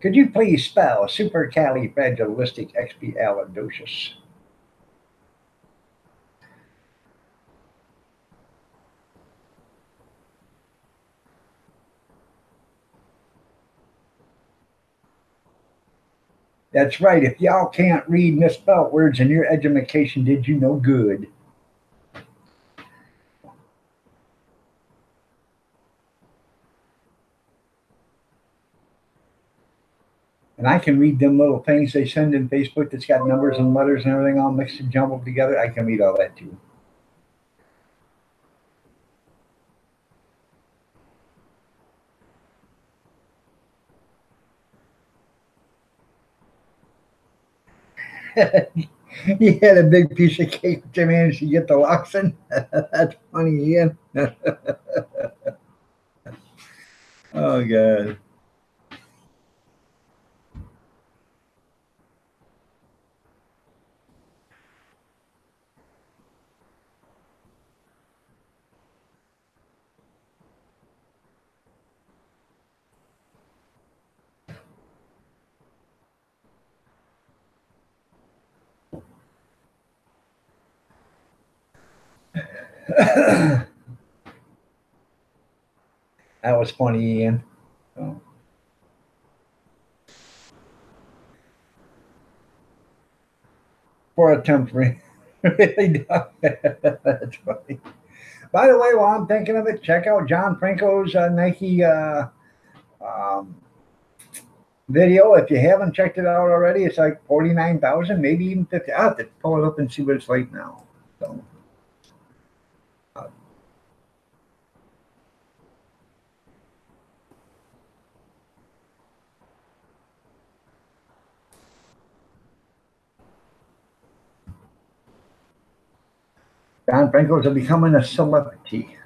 Speaker 1: Could you please spell supercalifragilisticexpialidocious? That's right. If y'all can't read misspelled words, and your education did you no good. And I can read them little things they send in Facebook that's got numbers and letters and everything all mixed and jumbled together. I can read all that too. He had a big piece of cake to manage to get the locks in. That's funny, Ian. Oh, God. That was funny, Ian. Oh. For a temporary. Really That's funny. By the way, while I'm thinking of it, check out John Franco's Nike um, video. If you haven't checked it out already, it's like 49,000, maybe even 50. I'll have to pull it up and see what it's like now. So, Don Franco's becoming a celebrity.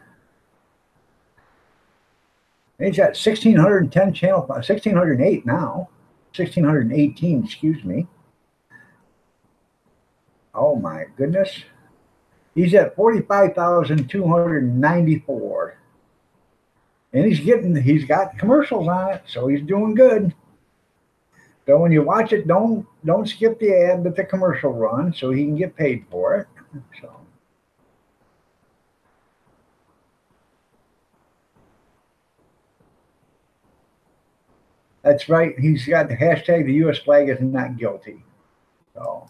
Speaker 1: He's got 1,610 channel, 1,608 now, 1,618, excuse me. Oh my goodness. He's at 45,294. And he's got commercials on it, so he's doing good. So when you watch it, don't skip the ad, but the commercial run, so he can get paid for it. So that's right. He's got the hashtag, the U.S. flag is not guilty. So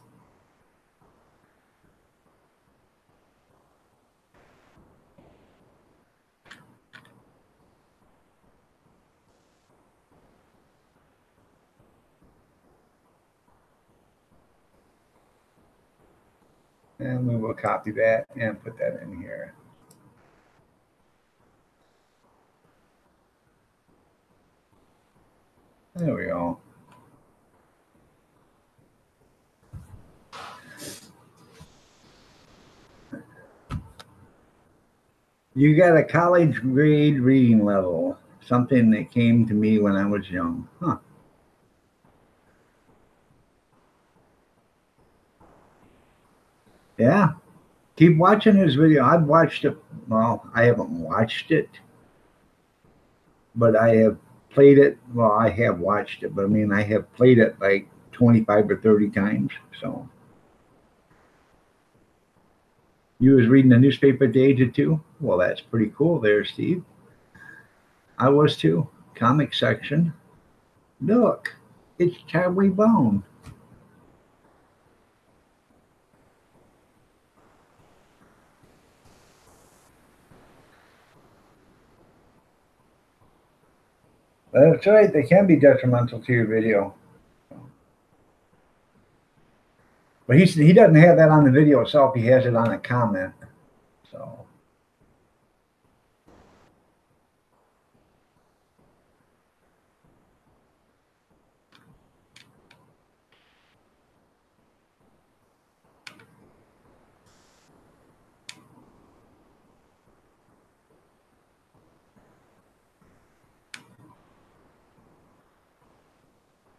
Speaker 1: and we will copy that and put that in here. There we go. You got a college grade reading level, something that came to me when I was young. Huh. Yeah. Keep watching his video. I've watched it. Well, I haven't watched it, but I have played it. Well, I have watched it, but I mean, I have played it like 25 or 30 times. So you was reading the newspaper at the age of 2? Well, that's pretty cool there, Steve. I was too. Comic section. Look, it's Charlie Bone. That's right. They can be detrimental to your video. But he doesn't have that on the video itself. He has it on a comment. So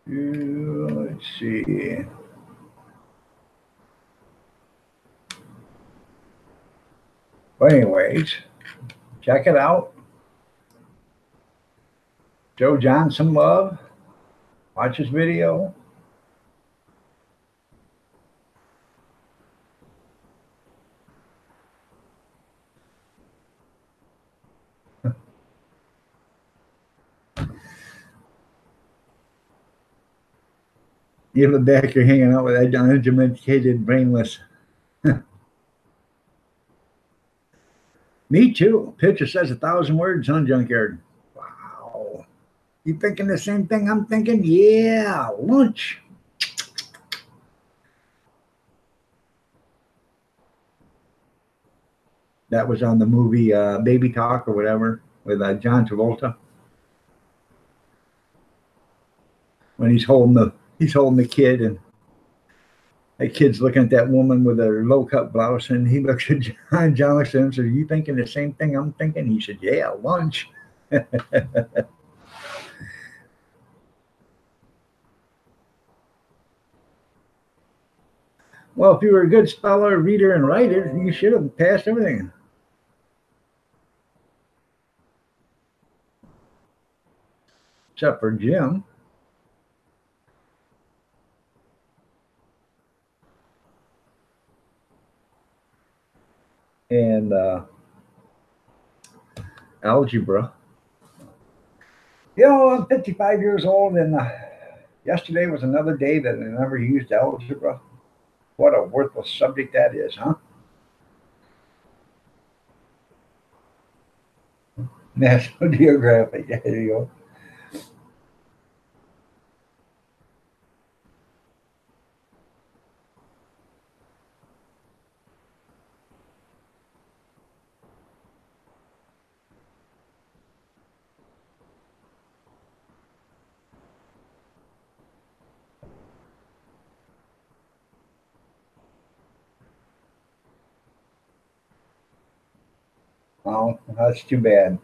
Speaker 1: let's see. But anyways, check it out. Joe Johnson love. Watch his video. You look back, you're hanging out with that uneducated, brainless. Me too. Picture says 1,000 words on Junkyard. Wow. You thinking the same thing I'm thinking? Yeah, lunch. That was on the movie Baby Talk or whatever with John Travolta. When he's holding the kid, and that kid's looking at that woman with a low cut blouse, and he looks at John. John looks at him and says, "Are you thinking the same thing I'm thinking?" He said, "Yeah, lunch." Well, if you were a good speller, reader, and writer, you should have passed everything. Except for Jim. And algebra. You know, I'm 55 years old, and yesterday was another day that I never used algebra. What a worthless subject that is, huh? National Geographic. There you go. Oh, that's too bad.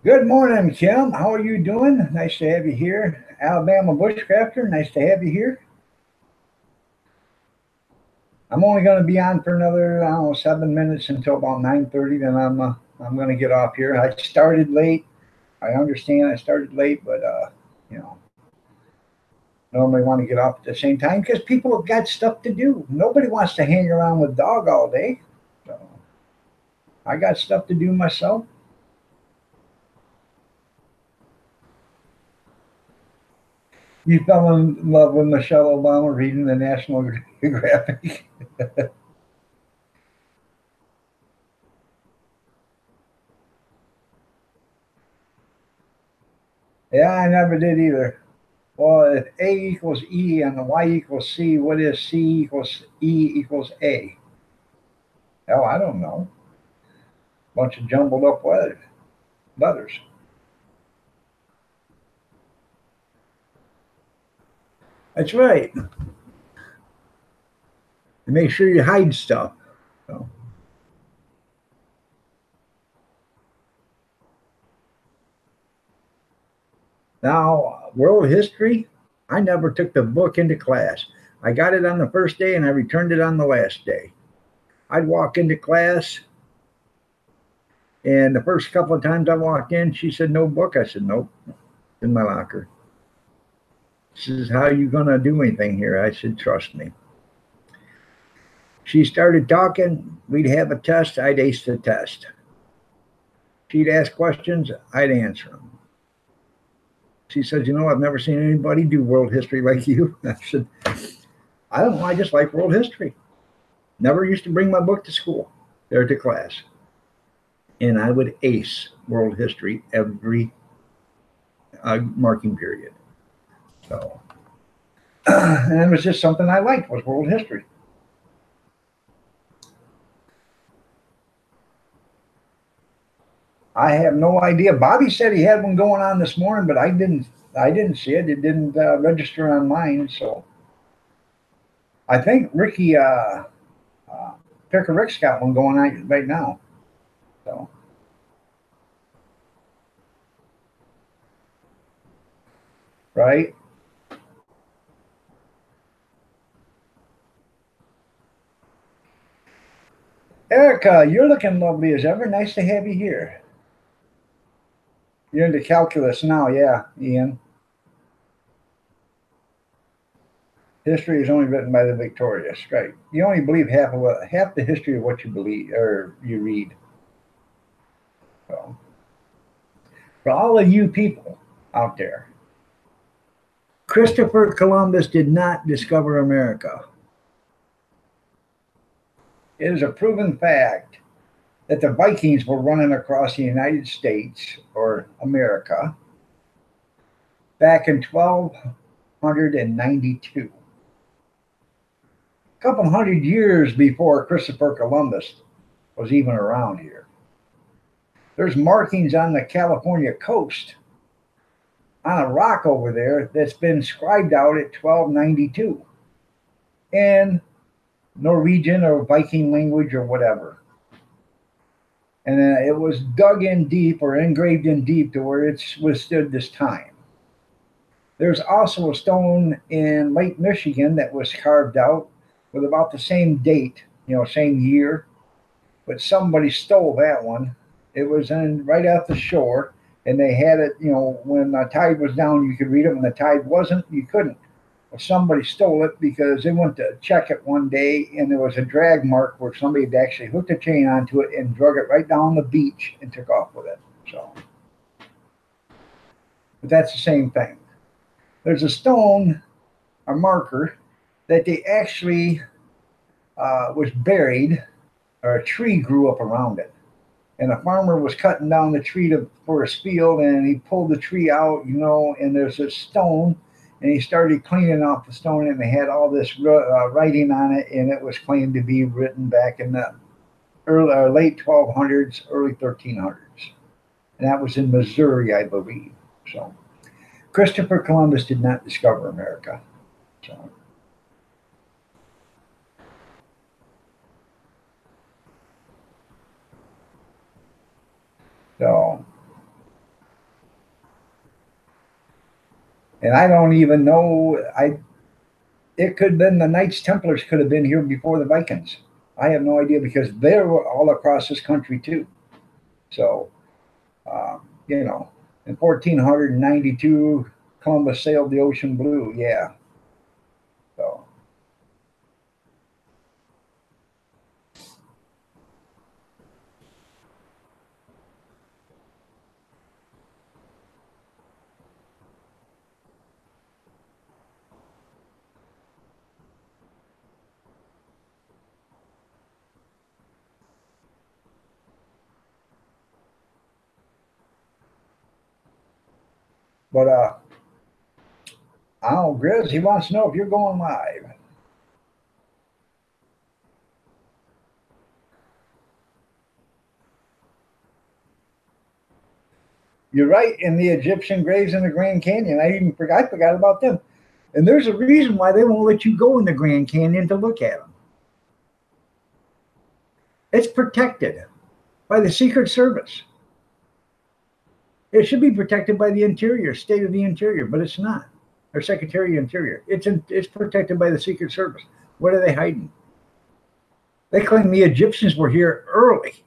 Speaker 1: Good morning, Kim. How are you doing? Nice to have you here. Alabama Bushcrafter, nice to have you here. I'm only going to be on for another, I don't know, 7 minutes until about 9:30. Then I'm going to get off here. I started late. I understand I started late, but you know, normally want to get off at the same time because people have got stuff to do. Nobody wants to hang around with dog all day. So I got stuff to do myself. You fell in love with Michelle Obama reading the National Geographic. Yeah, I never did either. Well, if A equals E and the Y equals C, what is C equals E equals A? Hell, I don't know. Bunch of jumbled up letters. That's right. And make sure you hide stuff. So, now, world history, I never took the book into class. I got it on the first day and I returned it on the last day. I'd walk into class, and the first couple of times I walked in, she said, "No book." I said, "Nope, in my locker." She says, "How are you going to do anything here?" I said, "Trust me." She started talking. We'd have a test. I'd ace the test. She'd ask questions. I'd answer them. She says, "You know, I've never seen anybody do world history like you." I said, "I don't know. I just like world history. Never used to bring my book to school, there to class." And I would ace world history every marking period. So, and it was just something I liked, was world history. I have no idea. Bobby said he had one going on this morning, but I didn't. I didn't see it. It didn't register on mine. So I think Ricky Picker Rick's got one going on right now. So right, Erica, you're looking lovely as ever. Nice to have you here. You're into calculus now, yeah, Ian. History is only written by the victorious, right? You only believe half the history of what you believe or you read. So, for all of you people out there, Christopher Columbus did not discover America. It is a proven fact that the Vikings were running across the United States or America back in 1292. A couple hundred years before Christopher Columbus was even around here. There's markings on the California coast on a rock over there that's been scribed out at 1292 in Norwegian or Viking language or whatever. And then it was dug in deep or engraved in deep to where it's withstood this time. There's also a stone in Lake Michigan that was carved out with about the same date, same year, but somebody stole that one. It was in right off the shore, and they had it, when the tide was down, you could read it. When the tide wasn't, you couldn't. Well, somebody stole it because they went to check it one day, and there was a drag mark where somebody had actually hooked a chain onto it and drug it right down the beach and took off with it. So, but that's the same thing. There's a stone, a marker, that they actually was buried, or a tree grew up around it. And a farmer was cutting down the tree for his field, and he pulled the tree out, and there's a stone, and he started cleaning off the stone, and they had all this writing on it, and it was claimed to be written back in the late 1200s, early 1300s. And that was in Missouri, I believe. So Christopher Columbus did not discover America. So So, and I don't even know. It could have been the Knights Templars could have been here before the Vikings. I have no idea because they're all across this country too. So, you know, in 1492, Columbus sailed the ocean blue. Yeah. So, but I don't know, Grizz, he wants to know if you're going live. You're right. In the Egyptian graves in the Grand Canyon, I forgot about them. And there's a reason why they won't let you go in the Grand Canyon to look at them. It's protected by the Secret Service. It should be protected by the Interior, State of the Interior, but it's not. Or Secretary of Interior. It's protected by the Secret Service. What are they hiding? They claim the Egyptians were here early.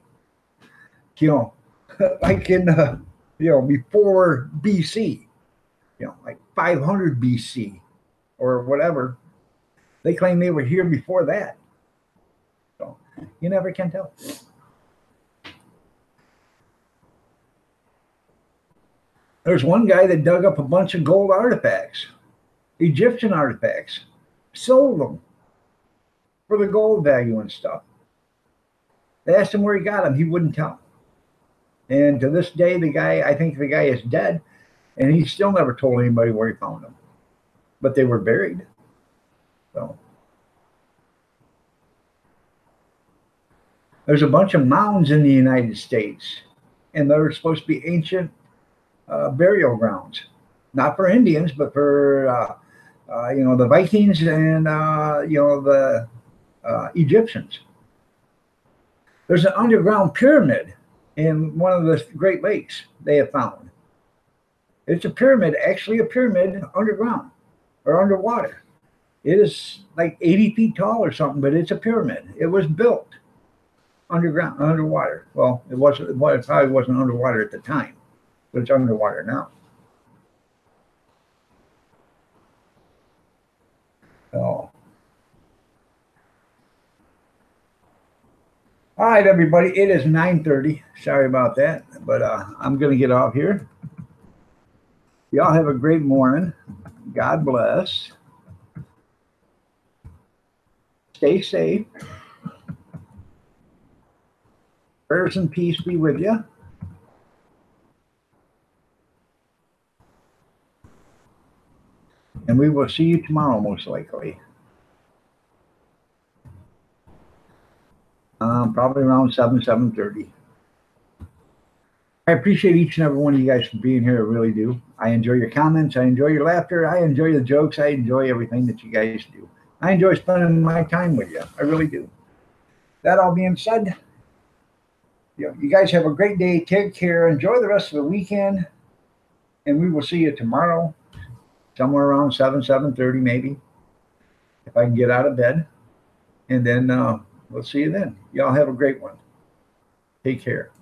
Speaker 1: You know, like in before BC. You know, like 500 BC or whatever. They claim they were here before that. So you never can tell. There's one guy that dug up a bunch of gold artifacts, Egyptian artifacts, sold them for the gold value and stuff. They asked him where he got them. He wouldn't tell. And to this day, I think the guy is dead, and he still never told anybody where he found them. But they were buried. So there's a bunch of mounds in the United States, and they're supposed to be ancient burial grounds, not for Indians, but for the Vikings and the Egyptians. There's an underground pyramid in one of the Great Lakes they have found. It's a pyramid, actually a pyramid underground or underwater. It is like 80 feet tall or something, but it's a pyramid. It was built underground, underwater. Well, it probably wasn't underwater at the time, but it's underwater now. So, all right, everybody. It is 9:30. Sorry about that, but I'm going to get off here. Y'all have a great morning. God bless. Stay safe. Prayers and peace be with you. And we will see you tomorrow, most likely. Probably around 7:30. I appreciate each and every one of you guys for being here. I really do. I enjoy your comments. I enjoy your laughter. I enjoy the jokes. I enjoy everything that you guys do. I enjoy spending my time with you. I really do. That all being said, you guys have a great day. Take care. Enjoy the rest of the weekend. And we will see you tomorrow, somewhere around 7:30 maybe, if I can get out of bed. And then we'll see you then. Y'all have a great one. Take care.